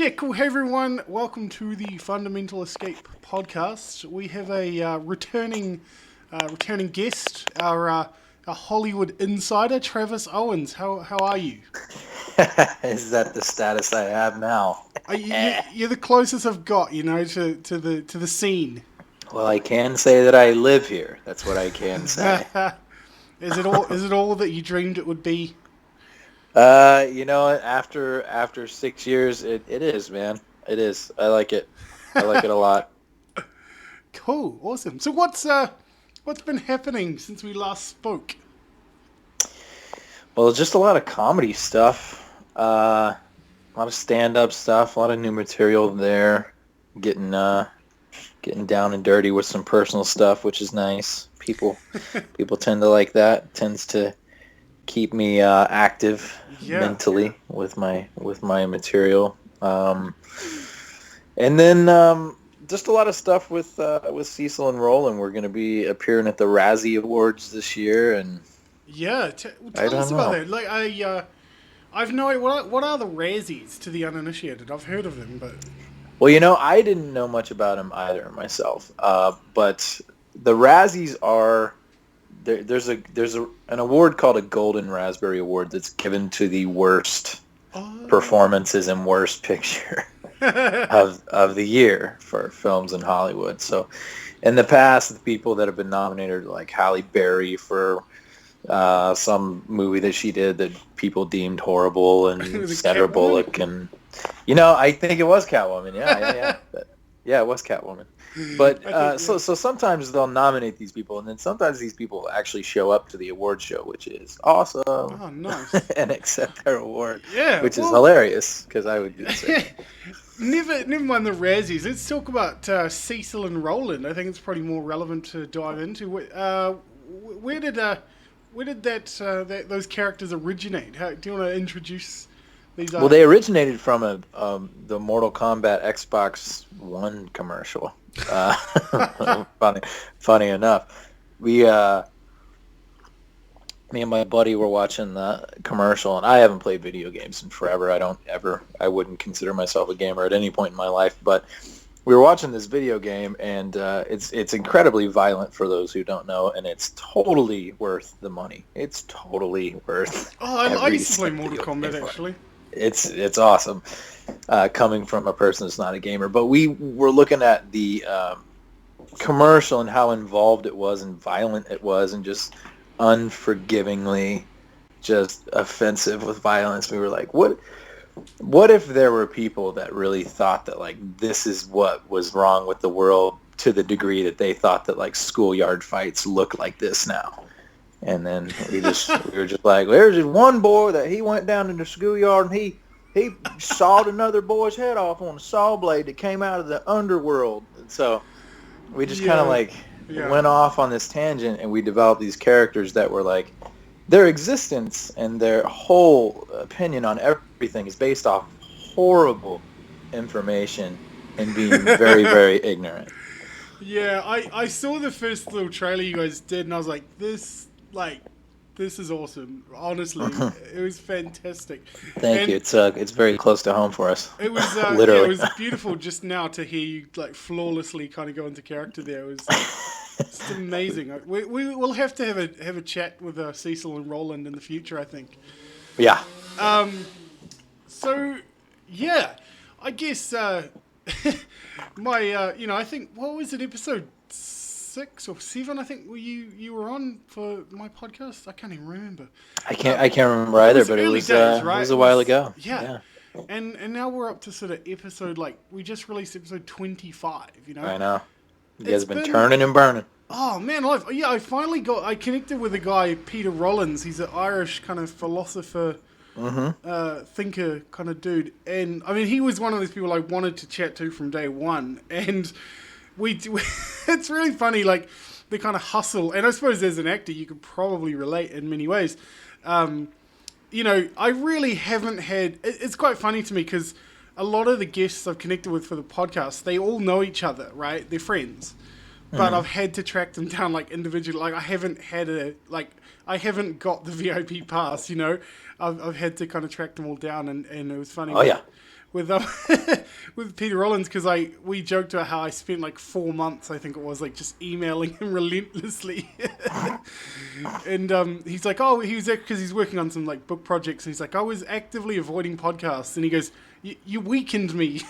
Yeah, cool. Hey everyone, welcome to the Fundamental Escape podcast. We have a returning guest, our Hollywood insider, Travis Owens. How are you? Is that the status I have now? You're the closest I've got, to the scene. Well, I can say that I live here. That's what I can say. Is it all that you dreamed it would be? After 6 years, it is, man. It is. I like it. I like it a lot. Cool, awesome. So what's been happening since we last spoke? Well, just a lot of comedy stuff. A lot of stand-up stuff. A lot of new material there. Getting down and dirty with some personal stuff, which is nice. People tend to like that. It tends to keep me active mentally with my material. And then just a lot of stuff with Cecil and Roland. We're going to be appearing at the Razzie Awards this year, and tell us about that. Like I've no idea what are the Razzies to the uninitiated. I've heard of them, but well, I didn't know much about them either myself. But the Razzies are there's an award called a Golden Raspberry Award that's given to the worst performances and worst picture of the year for films in Hollywood. So in the past, the people that have been nominated, like Halle Berry for some movie that she did that people deemed horrible, and Sandra Bullock, and I think it was Catwoman. Yeah. Yeah, it was Catwoman. But so sometimes they'll nominate these people, and then sometimes these people actually show up to the award show, which is awesome. Oh, nice. And accept their award, which is well, hilarious, because I would do the same. Never mind the Razzies. Let's talk about Cecil and Roland. I think it's probably more relevant to dive into. Where did those characters originate? Do you want to introduce these? Well, they originated from the Mortal Kombat Xbox One commercial. Funny enough, me and my buddy were watching the commercial, and I haven't played video games in forever. I wouldn't consider myself a gamer at any point in my life, but we were watching this video game, and it's incredibly violent for those who don't know, and it's totally worth the money. It's totally worth. Oh, I used to play Mortal Kombat actually. It's awesome, coming from a person that's not a gamer. But we were looking at the commercial and how involved it was and violent it was, and just unforgivingly just offensive with violence. We were like, what if there were people that really thought that, like, this is what was wrong with the world, to the degree that they thought that, like, schoolyard fights look like this now? And then we were just like, there's this one boy that he went down in the schoolyard and he sawed another boy's head off on a saw blade that came out of the underworld. And so we just kind of went off on this tangent, and we developed these characters that were like, their existence and their whole opinion on everything is based off horrible information and being very, very ignorant. Yeah, I saw the first little trailer you guys did, and I was like, this is awesome. Honestly, it was fantastic. Thank you. It's very close to home for us. It was literally. Yeah, it was beautiful just now to hear you like flawlessly kind of go into character there. It was it's amazing. We will have to have a chat with Cecil and Roland in the future, I think. Yeah. So yeah, I guess I think, what was it, episode 6 or 7? I think you were on for my podcast. I can't even remember. I can't remember either, but it was right? It was a while ago. Yeah. And now we're up to sort of episode, like, we just released episode 25. I know. You guys have been turning and burning. Oh man, I finally I connected with a guy, Peter Rollins. He's an Irish kind of philosopher, thinker kind of dude, and I mean, he was one of those people I wanted to chat to from day one, and it's really funny, like, the kind of hustle, and I suppose as an actor you could probably relate in many ways. I really haven't had. It's quite funny to me because a lot of the guests I've connected with for the podcast, they all know each other, right? They're friends. But I've had to track them down, like, individually. Like, I haven't got the VIP pass, I've had to kind of track them all down, and it was funny. Oh, yeah. with with Peter Rollins because we joked about how I spent like 4 months, I think it was, like just emailing him relentlessly, and he's like, oh, he was because he's working on some like book projects, and he's like, I was actively avoiding podcasts, and he goes, you weakened me,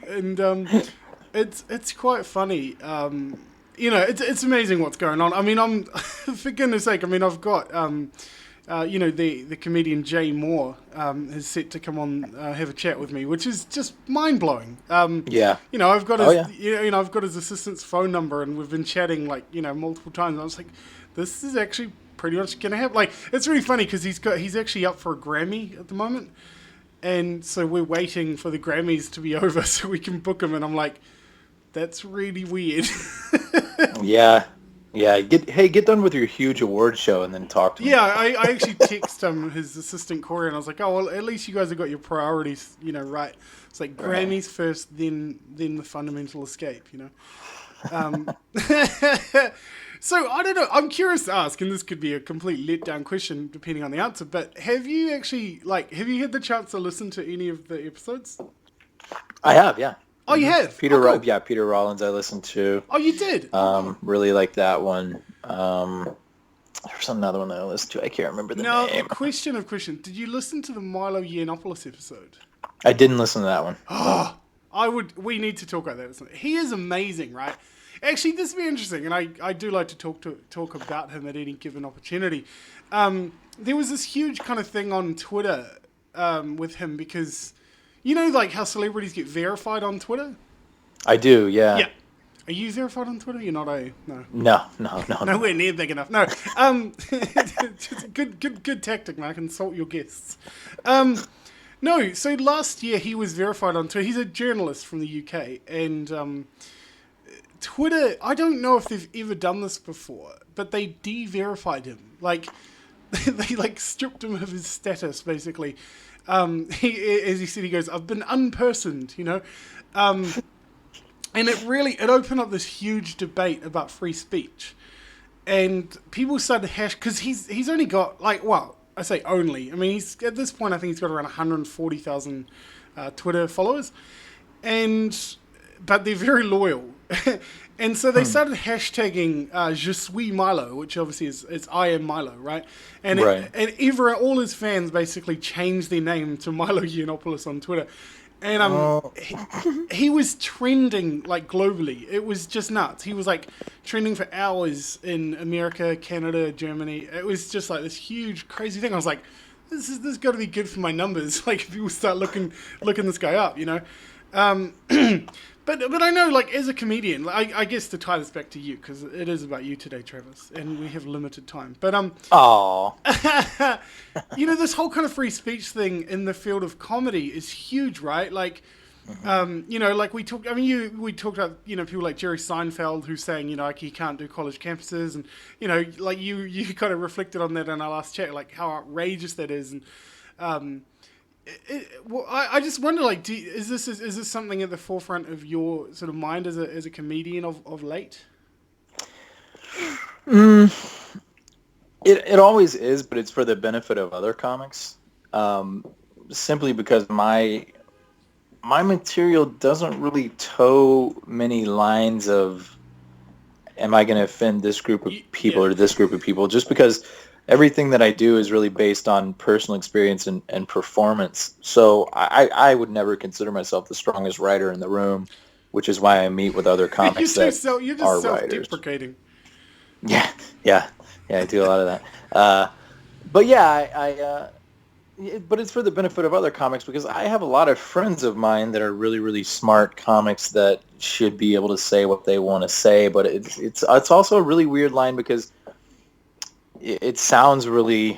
and it's quite funny. It's amazing what's going on. I mean, I'm for goodness sake. I mean, I've got the comedian Jay Moore is set to come on have a chat with me, which is just mind blowing. Yeah. I've got his I've got his assistant's phone number, and we've been chatting like multiple times. I was like, this is actually pretty much gonna happen. Like, it's really funny because he's actually up for a Grammy at the moment, and so we're waiting for the Grammys to be over so we can book him. And I'm like, that's really weird. Yeah. Get done with your huge award show and then talk to me. Yeah, I actually texted him, his assistant Corey, and I was like, oh, well, at least you guys have got your priorities, right. It's like Grammys first, then the fundamental escape, So, I don't know, I'm curious to ask, and this could be a complete letdown question depending on the answer, but have you actually, have you had the chance to listen to any of the episodes? I have, yeah. Oh, you have? Peter Cool. Rollins I listened to. Oh, you did? Really like that one. There's another one that I listened to. I can't remember the name. Question of question. Did you listen to the Milo Yiannopoulos episode? I didn't listen to that one. Oh, we need to talk about that. He is amazing, right? Actually, this would be interesting, and I do like to talk about him at any given opportunity. There was this huge kind of thing on Twitter with him because... like how celebrities get verified on Twitter? I do, yeah. Yeah. Are you verified on Twitter? You're not no. No. Nowhere near big enough. No. Just good tactic, man. Consult your guests. No, so last year he was verified on Twitter. He's a journalist from the UK, and Twitter, I don't know if they've ever done this before, but they de-verified him. They stripped him of his status, basically. As he said, he goes, I've been unpersoned, and it opened up this huge debate about free speech, and people started because he's only got I say only, I mean, he's at this point I think he's got around 140,000 Twitter followers, but they're very loyal. And so they started hashtagging Je suis Milo, which obviously is I am Milo, right? And all his fans basically changed their name to Milo Yiannopoulos on Twitter. And he was trending globally. It was just nuts. He was trending for hours in America, Canada, Germany. It was just this huge crazy thing. I was like, this is got to be good for my numbers. If people start looking this guy up, But I know, as a comedian, I guess to tie this back to you, because it is about you today, Travis, and we have limited time. But this whole kind of free speech thing in the field of comedy is huge, right? We talked. I mean, we talked about people like Jerry Seinfeld who's saying he can't do college campuses, and you kind of reflected on that in our last chat, how outrageous that is, and. I just wonder, is this something at the forefront of your sort of mind as a comedian of late? It always is, but it's for the benefit of other comics. Simply because my material doesn't really toe many lines of, am I going to offend this group of people or this group of people? Just because everything that I do is really based on personal experience and performance. So I would never consider myself the strongest writer in the room, which is why I meet with other comics you're just self-deprecating. Yeah, I do a lot of that. But it's for the benefit of other comics because I have a lot of friends of mine that are really, really smart comics that should be able to say what they want to say. But it's also a really weird line because it sounds really,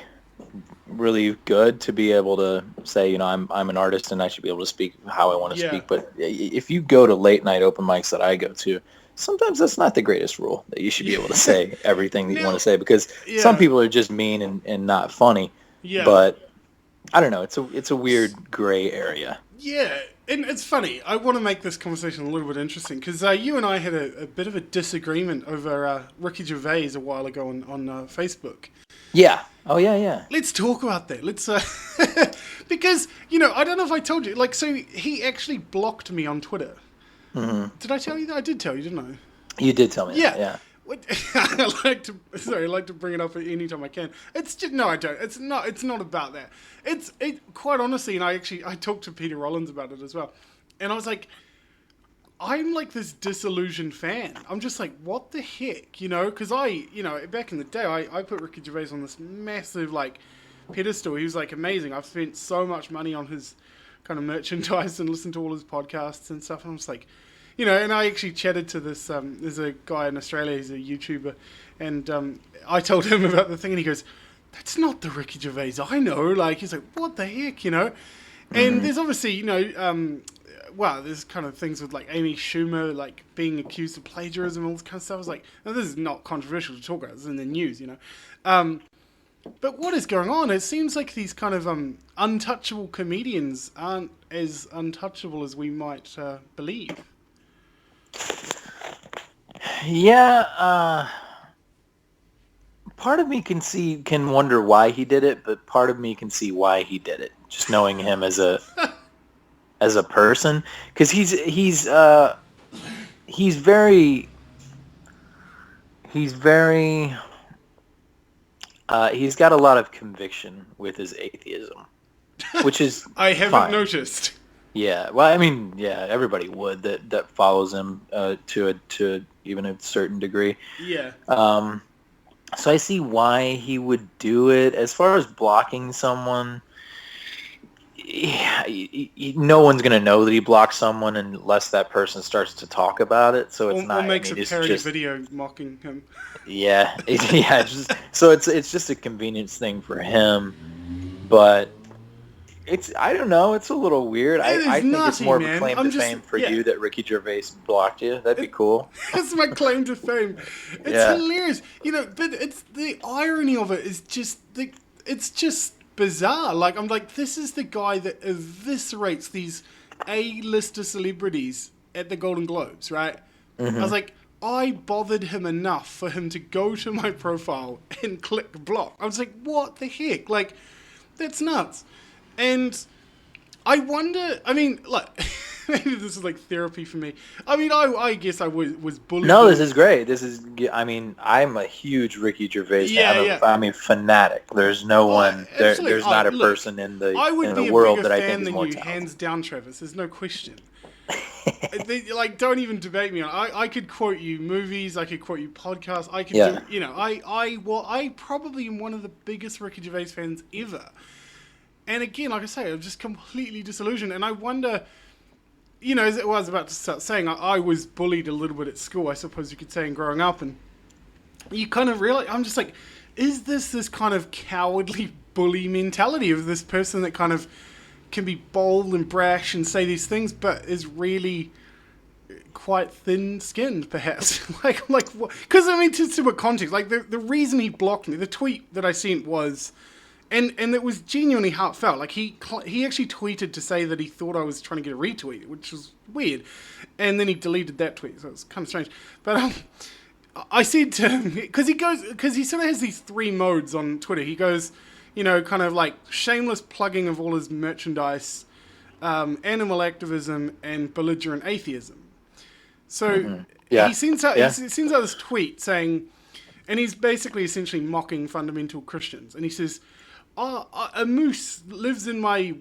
really good to be able to say, I'm an artist and I should be able to speak how I want to speak. But if you go to late night open mics that I go to, sometimes that's not the greatest rule that you should be able to say everything that you want to say because some people are just mean and not funny. Yeah. But I don't know. It's a weird gray area. Yeah. And it's funny. I want to make this conversation a little bit interesting because you and I had a bit of a disagreement over Ricky Gervais a while ago on Facebook. Yeah. Oh, yeah. Let's talk about that. Let's Because, you know, I don't know if I told you, like, so he actually blocked me on Twitter. Mm-hmm. Did I tell you that? I did tell you, didn't I? You did tell me that, yeah. I like to bring it up at any time I can. It's just, no, I don't. It's not about that. Quite honestly, and I talked to Peter Rollins about it as well. And I was like, I'm like this disillusioned fan. I'm just like, what the heck, you know? Because back in the day, I put Ricky Gervais on this massive, like, pedestal. He was, like, amazing. I've spent so much money on his kind of merchandise and listened to all his podcasts and stuff. And I'm just like, you know, and I actually chatted to this, there's a guy in Australia, he's a YouTuber, and I told him about the thing, and he goes, that's not the Ricky Gervais I know. Like, he's like, what the heck, you know? And there's obviously, you know, there's kind of things with, like, Amy Schumer, like, being accused of plagiarism and all this kind of stuff. I was like, no, this is not controversial to talk about. It's in the news, you know. But what is going on? It seems like these kind of untouchable comedians aren't as untouchable as we might believe. Yeah, part of me can wonder why he did it, but part of me can see why he did it. Just knowing him as a person, because he's very he's got a lot of conviction with his atheism, which is I haven't fine. noticed. Yeah, well, I mean, yeah, everybody would that follows him to even a certain degree. Yeah. So I see why he would do it. As far as blocking someone, no one's gonna know that he blocked someone unless that person starts to talk about it. So it's not. Or makes I mean, a parody video mocking him. Yeah, so it's just a convenience thing for him, but. I don't know. It's a little weird. I think it's more of a claim to fame for you that Ricky Gervais blocked you. That'd be cool. That's my claim to fame. It's hilarious, you know. But it's the irony of it is just it's just bizarre. Like, I'm like, this is the guy that eviscerates these A-lister celebrities at the Golden Globes, right? Mm-hmm. I was like, I bothered him enough for him to go to my profile and click block. I was like, what the heck? Like, that's nuts. And I wonder, I mean, like, maybe this is like therapy for me. I mean, I guess I was bullied. No, this is great. I mean, I'm a huge Ricky Gervais fan. I mean, fanatic. There's no one, there's not a person in the world that I think is more talented. Hands down, Travis. There's no question. Like, don't even debate me on it. I could quote you movies. I could quote you podcasts. I could do, you know, I probably am one of the biggest Ricky Gervais fans ever. And again, like I say, I'm just completely disillusioned. And I wonder, you know, as I was about to start saying, I was bullied a little bit at school, I suppose you could say, in growing up. And you kind of realize, I'm just like, is this kind of cowardly bully mentality of this person that kind of can be bold and brash and say these things, but is really quite thin-skinned, perhaps? like, because, I mean, to put context, like, the reason he blocked me, the tweet that I sent was... And it was genuinely heartfelt. Like, he actually tweeted to say that he thought I was trying to get a retweet, which was weird. And then he deleted that tweet, so it's kind of strange. But I said to him, because he sort of has these three modes on Twitter. He goes, you know, kind of like shameless plugging of all his merchandise, animal activism, and belligerent atheism. So he sends out this tweet saying, and he's basically essentially mocking fundamental Christians. And he says, a moose lives in my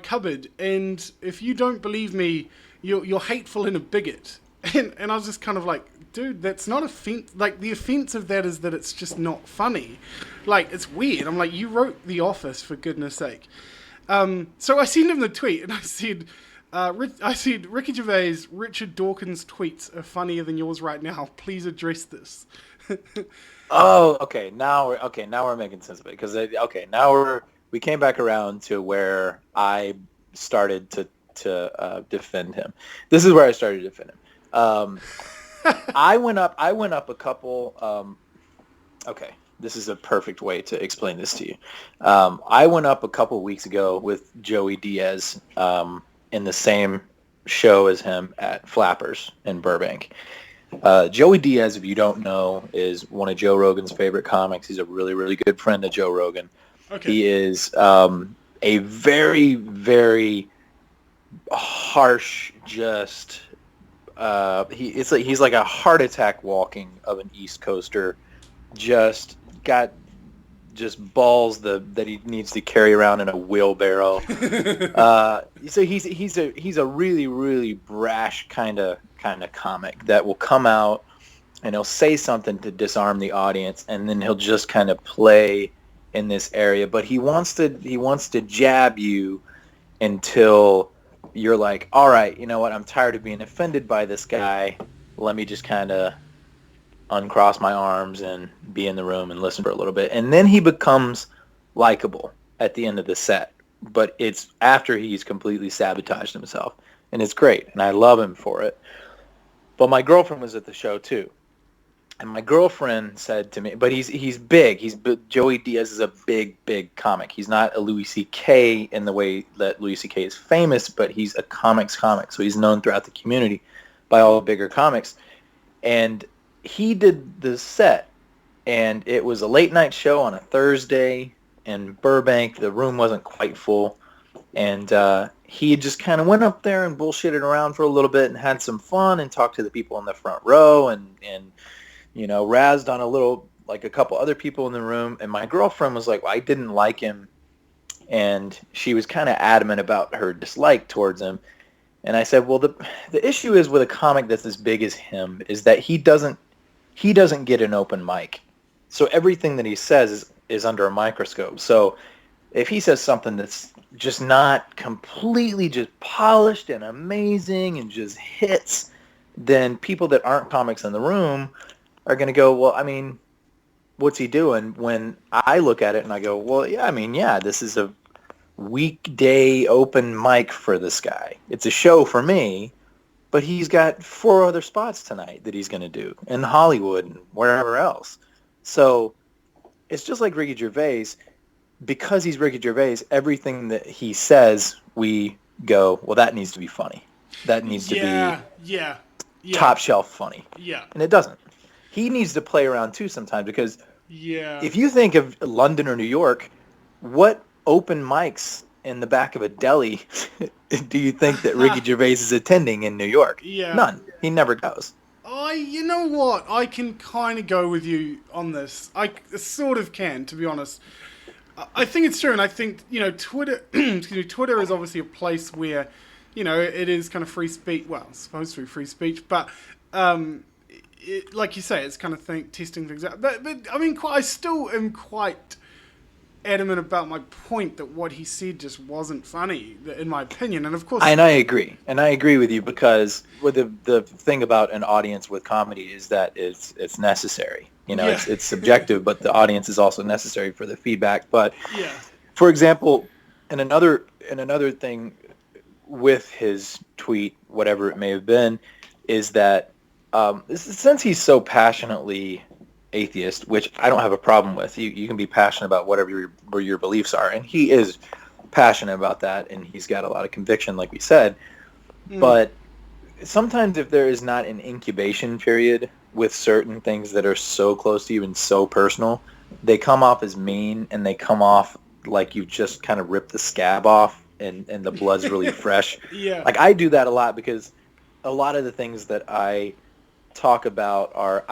cupboard, and if you don't believe me, you're hateful and a bigot. And I was just kind of like, dude, that's not offense. Like, the offense of that is that it's just not funny. Like, it's weird. I'm like, you wrote The Office, for goodness sake. So I sent him the tweet, and I said, Ricky Gervais, Richard Dawkins' tweets are funnier than yours right now. Please address this. Oh, okay. Now we're making sense of it, because now we came back around to where I started to defend him. This is where I started to defend him. I went up a couple. Okay, this is a perfect way to explain this to you. I went up a couple weeks ago with Joey Diaz in the same show as him at Flappers in Burbank. Joey Diaz, if you don't know, is one of Joe Rogan's favorite comics. He's a really, really good friend of Joe Rogan. Okay. He is a very, very harsh, just he's like a heart attack walking of an East Coaster. Just got just balls that he needs to carry around in a wheelbarrow. So he's a really, really brash kind of comic that will come out and he'll say something to disarm the audience, and then he'll just kind of play in this area. But he wants to jab you until you're like, all right, you know what? I'm tired of being offended by this guy. Let me just kind of uncross my arms and be in the room and listen for a little bit. And then he becomes likable at the end of the set. But it's after he's completely sabotaged himself. And it's great. And I love him for it. But my girlfriend was at the show too. And my girlfriend said to me, but he's big. Joey Diaz is a big comic. He's not a Louis C.K. in the way that Louis C.K. is famous, but he's a comic. So he's known throughout the community by all the bigger comics. And he did the set, and it was a late night show on a Thursday in Burbank. The room wasn't quite full. And he just kind of went up there and bullshitted around for a little bit and had some fun and talked to the people in the front row and you know, razzed on a couple other people in the room. And my girlfriend was like, well, I didn't like him. And she was kind of adamant about her dislike towards him. And I said, well, the issue is with a comic that's as big as him is that he doesn't get an open mic. So everything that he says is under a microscope. So if he says something that's just not completely just polished and amazing and just hits, then people that aren't comics in the room are going to go, well, I mean, what's he doing? When I look at it and I go, well, yeah, this is a weekday open mic for this guy. It's a show for me, but he's got 4 other spots tonight that he's going to do in Hollywood and wherever else. So it's just like Ricky Gervais. Because he's Ricky Gervais, everything that he says, we go, well, that needs to be funny. That needs to be top shelf funny. Yeah. And it doesn't. He needs to play around too sometimes because if you think of London or New York, what open mics in the back of a deli do you think that Ricky Gervais is attending in New York? Yeah. None. He never goes. You know what? I can kind of go with you on this. I sort of can, to be honest. I think it's true, and I think, you know, Twitter, Twitter is obviously a place where, you know, it is kind of free speech. Well, it's supposed to be free speech, but like you say, it's kind of testing things out. But I mean, I still am quite adamant about my point that what he said just wasn't funny, in my opinion. And of course, and I agree with you because with the thing about an audience with comedy is that it's necessary. You know, it's subjective, but the audience is also necessary for the feedback. But for example, in another thing with his tweet, whatever it may have been, is that since he's so passionately atheist, which I don't have a problem with, you can be passionate about whatever your beliefs are, and he is passionate about that, and he's got a lot of conviction, like we said. But sometimes if there is not an incubation period with certain things that are so close to you and so personal, they come off as mean, and they come off like you just kind of ripped the scab off and the blood's really fresh. Like I do that a lot because a lot of the things that I talk about are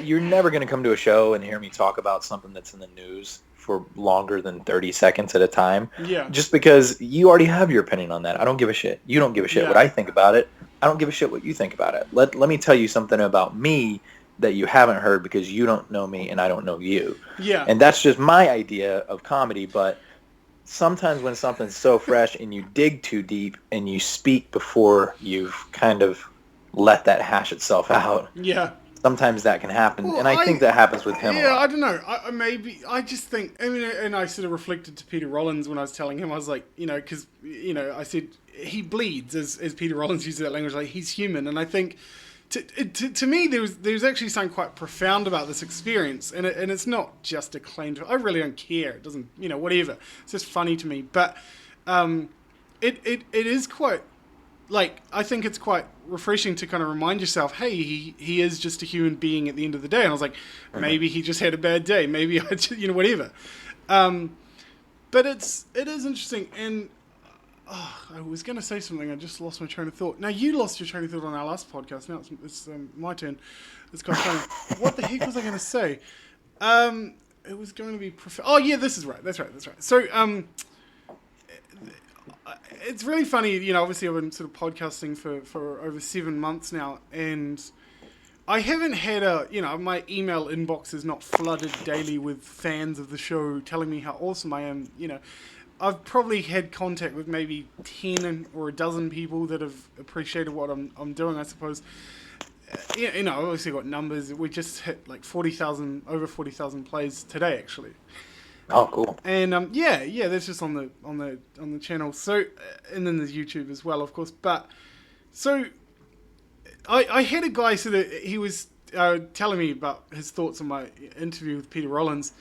you're never going to come to a show and hear me talk about something that's in the news for longer than 30 seconds at a time. Just because you already have your opinion on that. I don't give a shit. You don't give a shit what I think about it. I don't give a shit what you think about it. Let me tell you something about me that you haven't heard because you don't know me and I don't know you. And that's just my idea of comedy, but sometimes when something's so fresh and you dig too deep and you speak before you've kind of let that hash itself out. Sometimes that can happen, and I think that happens with him a lot. I don't know. I just think, I mean, and I sort of reflected to Peter Rollins when I was telling him, I was like, you know, because, you know, I said, he bleeds, as Peter Rollins uses that language, like, he's human, and I think, to me, there was actually something quite profound about this experience, and it's not just a claim to, I really don't care, it doesn't, you know, whatever, it's just funny to me, but it is quite, like, I think it's quite refreshing to kind of remind yourself, hey, he is just a human being at the end of the day. And I was like, maybe he just had a bad day. Maybe I just, you know, whatever. But it is interesting, and I was going to say something. I just lost my train of thought. Now you lost your train of thought on our last podcast. Now it's my turn. It's quite funny. What the heck was I going to say? It was going to be oh yeah, this is right. That's right. So it's really funny. You know, obviously I've been sort of podcasting for over 7 months now, and I haven't had my email inbox is not flooded daily with fans of the show telling me how awesome I am. You know, I've probably had contact with maybe 10 or a dozen people that have appreciated what I'm doing, I suppose. You know, obviously got numbers. We just hit like over 40,000 plays today, actually. Oh, cool. And yeah, that's just on the channel. So, and then there's YouTube as well, of course. But so, I had a guy he was telling me about his thoughts on my interview with Peter Rollins,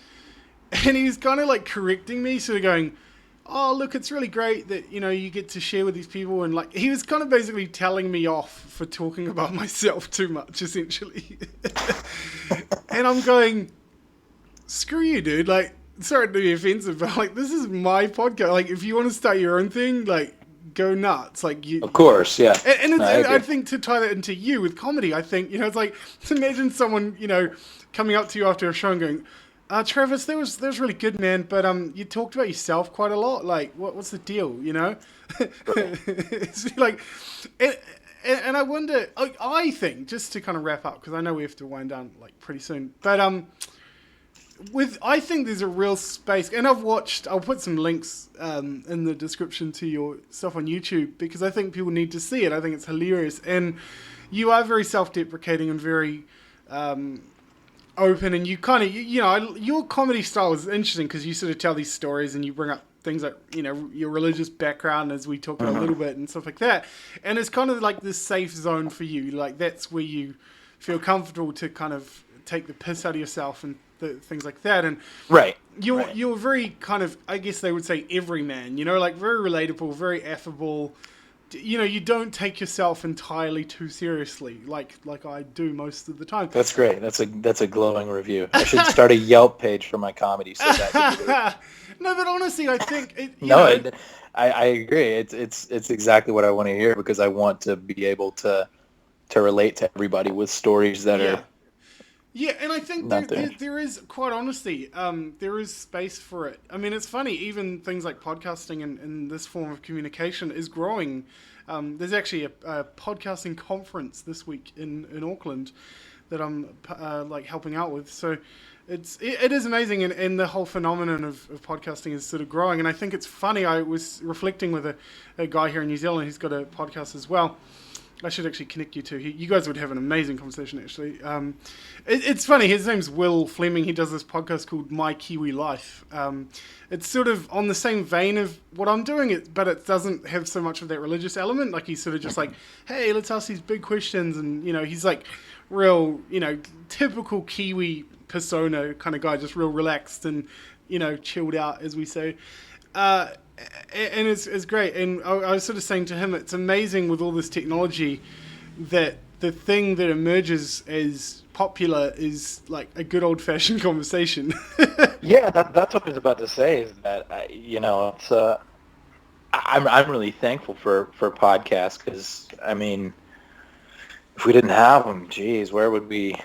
and he was kind of like correcting me, sort of going, "Oh, look, it's really great that, you know, you get to share with these people." And like, he was kind of basically telling me off for talking about myself too much, essentially. And I'm going, screw you, dude. Like, sorry to be offensive, but like, this is my podcast. Like, if you want to start your own thing, like, go nuts. Like, you. Of course, yeah. And I think to tie that into you with comedy, I think, you know, it's like, imagine someone, you know, coming up to you after a show and going, Travis, that was really good, man. But you talked about yourself quite a lot. Like, what's the deal? You know, it's like, and I wonder. I think, just to kind of wrap up, because I know we have to wind down like pretty soon. But I think there's a real space, and I'll put some links in the description to your stuff on YouTube, because I think people need to see it. I think it's hilarious, and you are very self-deprecating and very open, and you kind of, you know, your comedy style is interesting because you sort of tell these stories and you bring up things like, you know, your religious background, as we talked about a little bit, and stuff like that, and it's kind of like this safe zone for you. Like, that's where you feel comfortable to kind of take the piss out of yourself and things like that. And right, you're very kind of, I guess they would say, everyman, you know, like very relatable, very affable. You know, you don't take yourself entirely too seriously, like I do most of the time. That's great. That's a glowing review. I should start a Yelp page for my comedy. So that no, but honestly, I think I agree. It's exactly what I want to hear, because I want to be able to relate to everybody with stories that are. Yeah, and I think there is, quite honestly, there is space for it. I mean, it's funny, even things like podcasting and this form of communication is growing. There's actually a podcasting conference this week in Auckland that I'm like helping out with. So it is amazing, and the whole phenomenon of podcasting is sort of growing. And I think it's funny. I was reflecting with a guy here in New Zealand who's got a podcast as well. I should actually connect you to. You guys would have an amazing conversation, actually. It's funny. His name's Will Fleming. He does this podcast called My Kiwi Life. It's sort of on the same vein of what I'm doing, but it doesn't have so much of that religious element. Like, he's sort of just like, hey, let's ask these big questions. And, you know, he's like real, you know, typical Kiwi persona kind of guy, just real relaxed and, you know, chilled out, as we say. And it's great. And I was sort of saying to him, it's amazing with all this technology that the thing that emerges as popular is like a good old-fashioned conversation. Yeah, that's what I was about to say, is that, you know, it's I'm really thankful for podcasts, because, I mean, if we didn't have them, geez, where would we,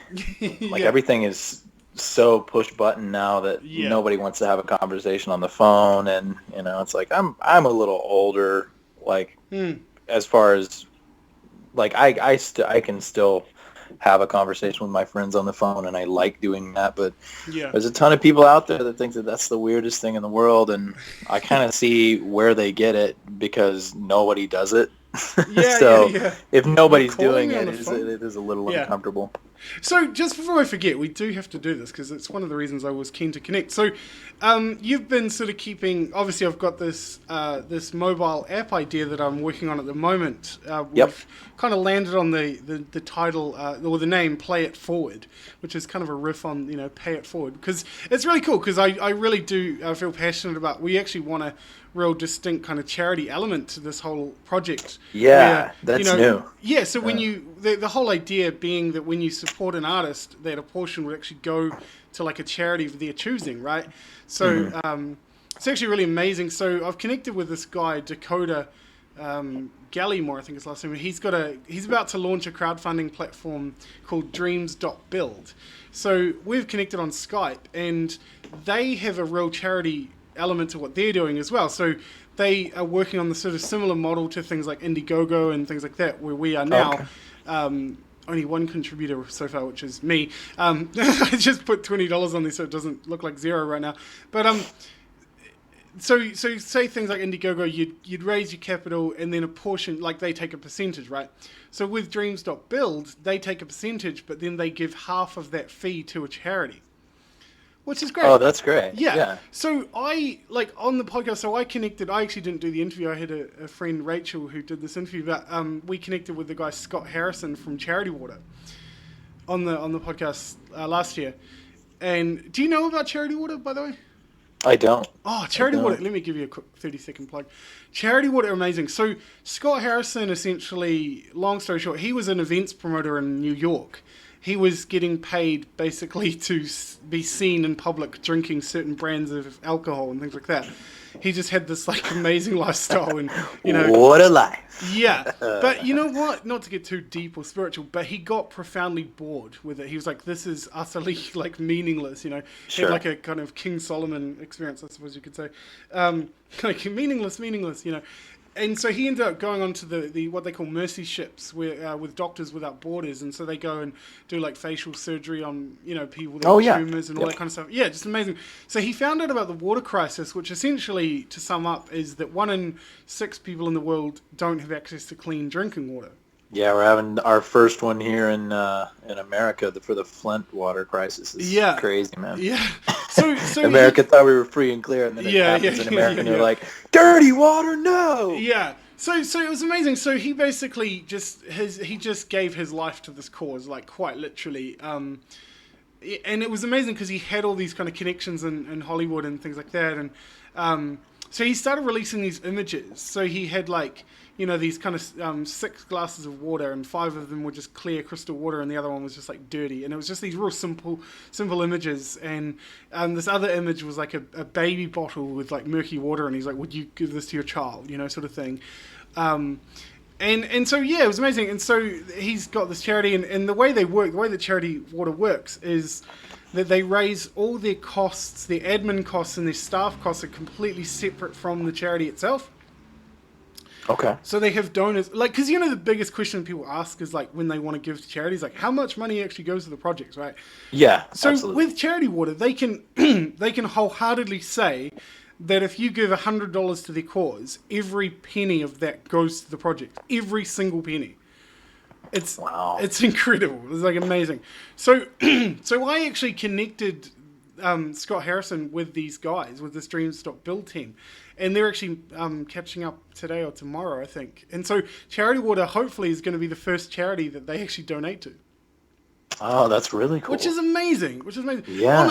like, everything is so push button now that nobody wants to have a conversation on the phone. And, you know, it's like, I'm a little older, like, as far as, like, I can still have a conversation with my friends on the phone, and I like doing that, but there's a ton of people out there that think that that's the weirdest thing in the world, and I kind of see where they get it, because nobody does it. If nobody's doing it, it is a little uncomfortable. So, just before I forget, we do have to do this, because it's one of the reasons I was keen to connect. So, you've been sort of keeping, obviously I've got this this mobile app idea that I'm working on at the moment. We've kind of landed on the title, or the name, Play It Forward, which is kind of a riff on, you know, Pay It Forward, because it's really cool, because I really do feel passionate about, we actually want a real distinct kind of charity element to this whole project. Yeah, that's new. Yeah, so when the whole idea being that when you support an artist, that a portion would actually go to like a charity of their choosing, right? So it's actually really amazing. So I've connected with this guy, Dakota Gallimore, I think his last name. He's about to launch a crowdfunding platform called Dreams.build. So we've connected on Skype, and they have a real charity element to what they're doing as well. So they are working on the sort of similar model to things like Indiegogo and things like that, where we are now. Okay. Only one contributor so far, which is me. I just put $20 on this so it doesn't look like zero right now. But so say things like Indiegogo, you'd raise your capital, and then a portion, like they take a percentage, right? So with Dreams.build, they take a percentage, but then they give half of that fee to a charity, which is great. Oh, that's great. Yeah. So on the podcast, so I connected, I actually didn't do the interview. I had a friend, Rachel, who did this interview, but we connected with the guy, Scott Harrison from Charity Water on the podcast last year. And do you know about Charity Water, by the way? I don't. Oh, Charity Water. Let me give you a quick 30-second plug. Charity Water are amazing. So Scott Harrison, essentially, long story short, he was an events promoter in New York. He was getting paid basically to be seen in public drinking certain brands of alcohol and things like that. He just had this like amazing lifestyle, and what a life. Yeah, but you know what? Not to get too deep or spiritual, but he got profoundly bored with it. He was like, "This is utterly like meaningless." Sure. He had like a kind of King Solomon experience, I suppose you could say, like meaningless. And so he ended up going on to the what they call mercy ships, where with Doctors Without Borders, and so they go and do like facial surgery on people with tumors and all that kind of stuff. Yeah, just amazing. So he found out about the water crisis, which essentially, to sum up, is that 1 in 6 people in the world don't have access to clean drinking water. Yeah, we're having our first one here in America for the Flint water crisis. It's crazy, man. Yeah. So America thought we were free and clear, and then it happens in America, and they're like, dirty water, no! Yeah. So it was amazing. So he basically just gave his life to this cause, like quite literally. And it was amazing because he had all these kind of connections in Hollywood and things like that. And so he started releasing these images. So he had like, these kind of 6 glasses of water, and 5 of them were just clear crystal water, and the other one was just like dirty. And it was just these real simple images. And this other image was like a baby bottle with like murky water, and he's like, "Would you give this to your child?" Sort of thing. And so it was amazing. And so he's got this charity, and the way they work, the way that Charity Water works is that they raise all their costs, their admin costs and their staff costs are completely separate from the charity itself. Okay. So they have donors, like, because the biggest question people ask is like when they want to give to charities, like how much money actually goes to the projects, right? Yeah. So absolutely. With Charity Water, they can wholeheartedly say that if you give $100 to their cause, every penny of that goes to the project, every single penny. It's incredible. It's like amazing. So I actually connected Scott Harrison with these guys, with this Dreams.build team. And they're actually catching up today or tomorrow, I think. And so Charity Water hopefully is going to be the first charity that they actually donate to. Oh, that's really cool. Which is amazing. Yeah.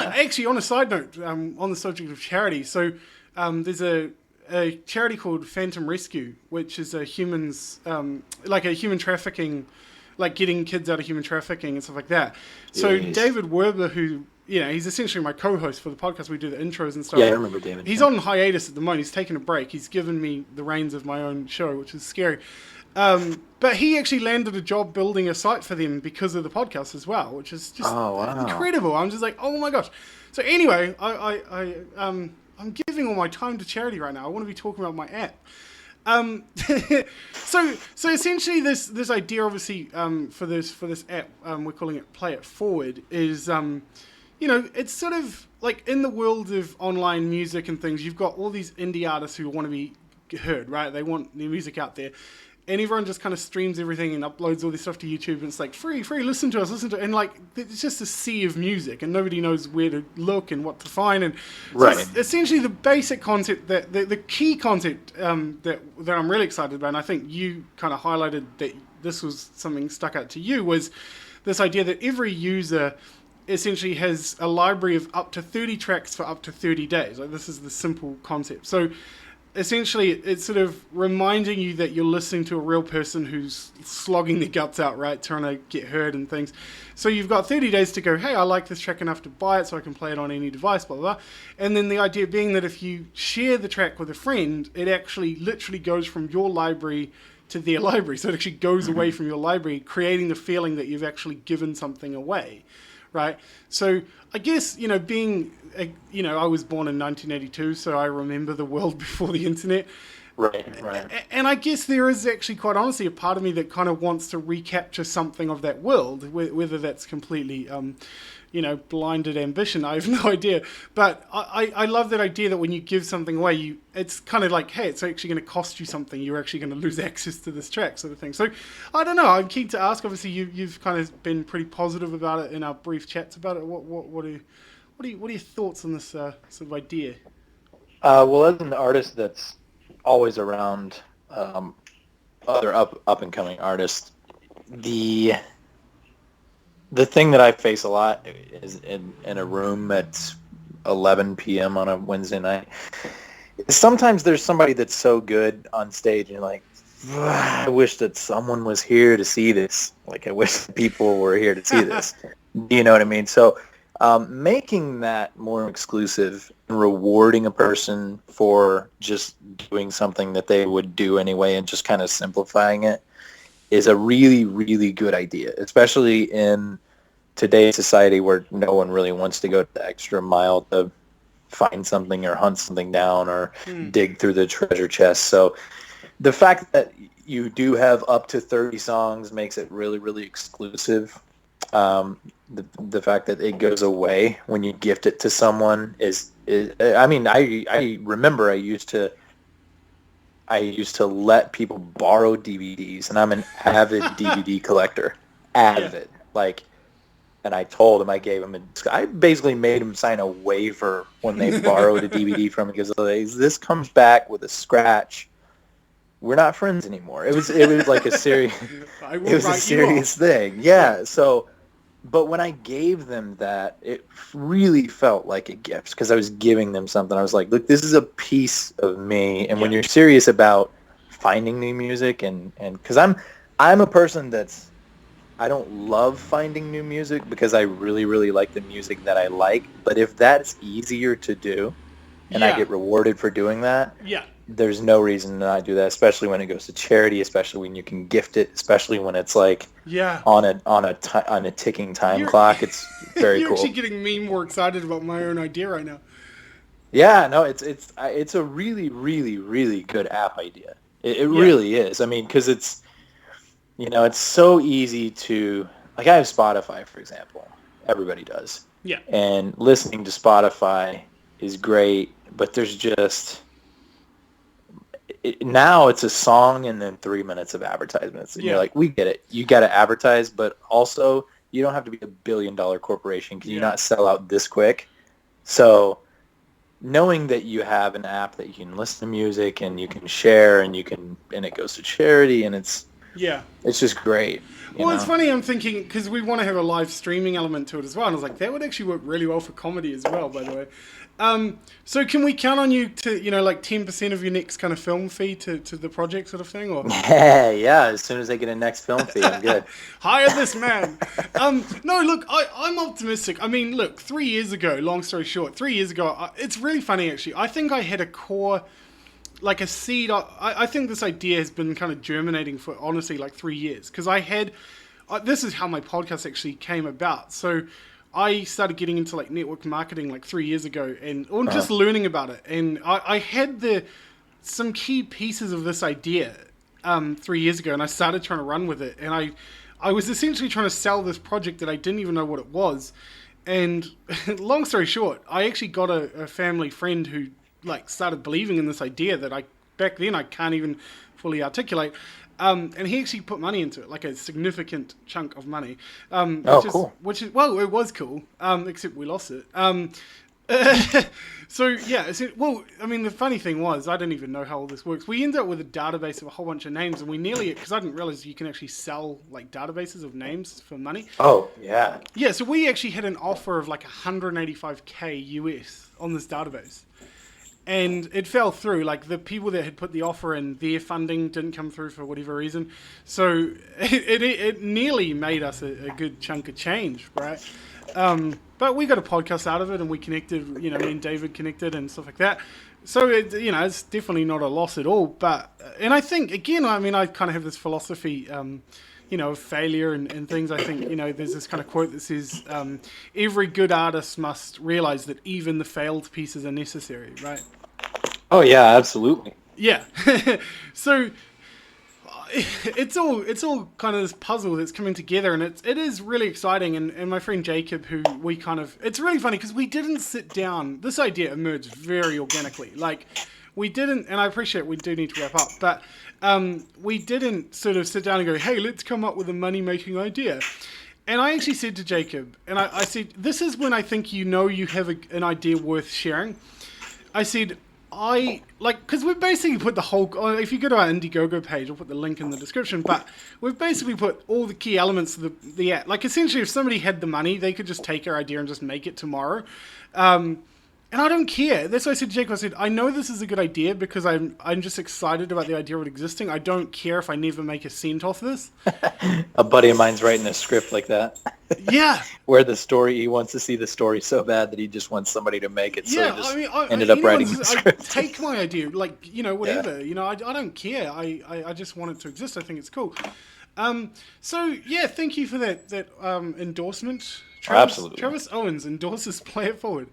On a side note, on the subject of charity, so there's a charity called Phantom Rescue, which is a human trafficking, like getting kids out of human trafficking and stuff like that. So David Werber, who... he's essentially my co-host for the podcast. We do the intros and stuff. Yeah, I remember David. He's on hiatus at the moment. He's taking a break. He's given me the reins of my own show, which is scary. But he actually landed a job building a site for them because of the podcast as well, which is just incredible. I'm just like, oh my gosh. So anyway, I'm giving all my time to charity right now. I want to be talking about my app. So essentially this idea, obviously, for this app, we're calling it Play It Forward, is it's sort of like in the world of online music and things, you've got all these indie artists who want to be heard, right? They want their music out there. And everyone just kind of streams everything and uploads all this stuff to YouTube, and it's like, free, listen to us. And like, it's just a sea of music, and nobody knows where to look and what to find. And so it's essentially the basic concept, that the key concept that I'm really excited about, and I think you kind of highlighted that this was something stuck out to you, was this idea that every user essentially has a library of up to 30 tracks for up to 30 days. Like, this is the simple concept. So essentially it's sort of reminding you that you're listening to a real person who's slogging their guts out, right, trying to get heard and things. So you've got 30 days to go, hey, I like this track enough to buy it so I can play it on any device, blah, blah, blah. And then the idea being that if you share the track with a friend, it actually literally goes from your library to their library. So it actually goes away from your library, creating the feeling that you've actually given something away, right? So I guess, being, I was born in 1982, so I remember the world before the internet. Right. And I guess there is actually, quite honestly, a part of me that kind of wants to recapture something of that world, whether that's completely, blinded ambition. I have no idea. But I love that idea that when you give something away, it's kind of like, hey, it's actually going to cost you something. You're actually going to lose access to this track, sort of thing. So I don't know. I'm keen to ask. Obviously, you've kind of been pretty positive about it in our brief chats about it. What are your thoughts on this sort of idea? Well, as an artist that's always around other up and coming artists, the thing that I face a lot is in a room at 11 p.m. on a Wednesday night. Sometimes there's somebody that's so good on stage and you're like, I wish that someone was here to see this. Like, I wish people were here to see this. You know what I mean? So making that more exclusive and rewarding a person for just doing something that they would do anyway and just kind of simplifying it is a really, really good idea, especially in today's society where no one really wants to go the extra mile to find something or hunt something down or dig through the treasure chest. So the fact that you do have up to 30 songs makes it really, really exclusive. The fact that it goes away when you gift it to someone is I mean, I remember I used to let people borrow DVDs, and I'm an avid DVD collector. Avid. Like, and I told him, I basically made him sign a waiver when they borrowed a DVD from me because this comes back with a scratch. We're not friends anymore. It was like a serious thing. Yeah. So, but when I gave them that, it really felt like a gift because I was giving them something. I was like, look, this is a piece of me. And when you're serious about finding new music and because I'm a person I don't love finding new music because I really, really like the music that I like. But if that's easier to do and I get rewarded for doing that, there's no reason to not do that, especially when it goes to charity, especially when you can gift it, especially when it's like on a ticking time clock. It's very you're cool. You're actually getting me more excited about my own idea right now. Yeah, no, it's a really, really, really good app idea. It really is. I mean, because it's so easy to, like, I have Spotify, for example. Everybody does. Yeah. And listening to Spotify is great, but there's just now it's a song and then 3 minutes of advertisements. And you're like, we get it. You got to advertise, but also you don't have to be $1 billion corporation because you not sell out this quick. So knowing that you have an app that you can listen to music and you can share and it goes to charity and it's just great. Well, it's funny, I'm thinking, because we want to have a live streaming element to it as well, and I was like, that would actually work really well for comedy as well, by the way. So can we count on you to, like 10% of your next kind of film fee to the project sort of thing? Or Yeah, as soon as I get a next film fee, I'm good. Hire this man. No, look, I'm optimistic. I mean, look, 3 years ago, long story short, 3 years ago, it's really funny, actually. I think I had a core, like a seed. I think this idea has been kind of germinating for, honestly, like 3 years. Because I had, this is how my podcast actually came about. So I started getting into like network marketing like 3 years ago and just learning about it. And I had some key pieces of this idea 3 years ago, and I started trying to run with it. And I was essentially trying to sell this project that I didn't even know what it was. And long story short, I actually got a family friend who like started believing in this idea that back then I can't even fully articulate. And he actually put money into it, like a significant chunk of money. Cool. Which is, well, it was cool, except we lost it. So, yeah. Well, I mean, the funny thing was, I didn't even know how all this works. We ended up with a database of a whole bunch of names, and because I didn't realize you can actually sell, like, databases of names for money. Oh, yeah. Yeah, so we actually had an offer of, like, $185K US on this database. and it fell through. Like the people that had put the offer in, their funding didn't come through for whatever reason. So it nearly made us a good chunk of change, right? But we got a podcast out of it, and we connected. Me and David connected and stuff like that. So it's definitely not a loss at all. But and I think again, I kind of have this philosophy. Of failure and things. I think, there's this kind of quote that says, every good artist must realize that even the failed pieces are necessary, right? Oh, yeah, absolutely. Yeah. So it's all kind of this puzzle that's coming together, and it is really exciting. And my friend Jacob, who it's really funny because we didn't sit down. This idea emerged very organically. Like, we didn't, and I appreciate we do need to wrap up, but we didn't sort of sit down and go, hey, let's come up with a money-making idea. And I actually said to Jacob, and I said, this is when I think you have an idea worth sharing. I said, because we've basically put the whole, if you go to our Indiegogo page, I'll put the link in the description, but we've basically put all the key elements of the app. Like, essentially, if somebody had the money, they could just take our idea and just make it tomorrow. And I don't care. That's why I said to Jacob, I said, I know this is a good idea because I'm just excited about the idea of it existing. I don't care if I never make a cent off this. A buddy of mine's writing a script like that. Yeah. Where he wants to see the story so bad that he just wants somebody to make it. So yeah, he just ended up writing the script. Take my idea, whatever. Yeah. I don't care. I just want it to exist. I think it's cool. Thank you for that endorsement. Absolutely. Travis Owens endorses Play It Forward.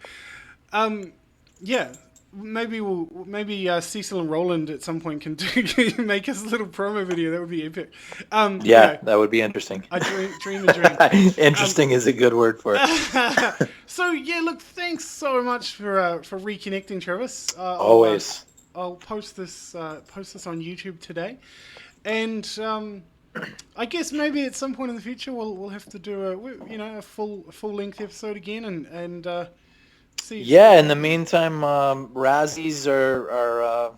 Maybe Cecil and Roland at some point can make us a little promo video. That would be epic. That would be interesting. I dream a dream. Interesting is a good word for it. So look, thanks so much for reconnecting, Travis. Always. I'll post this on YouTube today, and I guess maybe at some point in the future we'll have to do a full length episode again and. In the meantime, Razzies are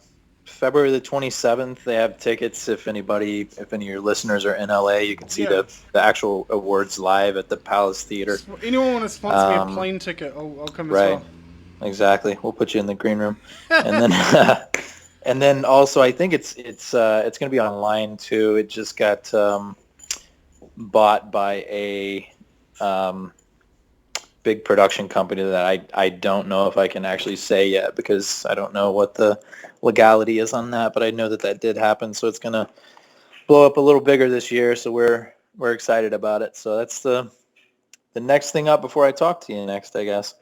February the 27th. They have tickets. If any of your listeners are in LA, you can see the actual awards live at the Palace Theater. Anyone want to sponsor me a plane ticket? I'll come as well. Exactly. We'll put you in the green room, and then also I think it's going to be online too. It just got bought by a big production company that I don't know if I can actually say yet because I don't know what the legality is on that, but I know that did happen, so it's gonna blow up a little bigger this year, so we're excited about it. So that's the next thing up before I talk to you next, I guess.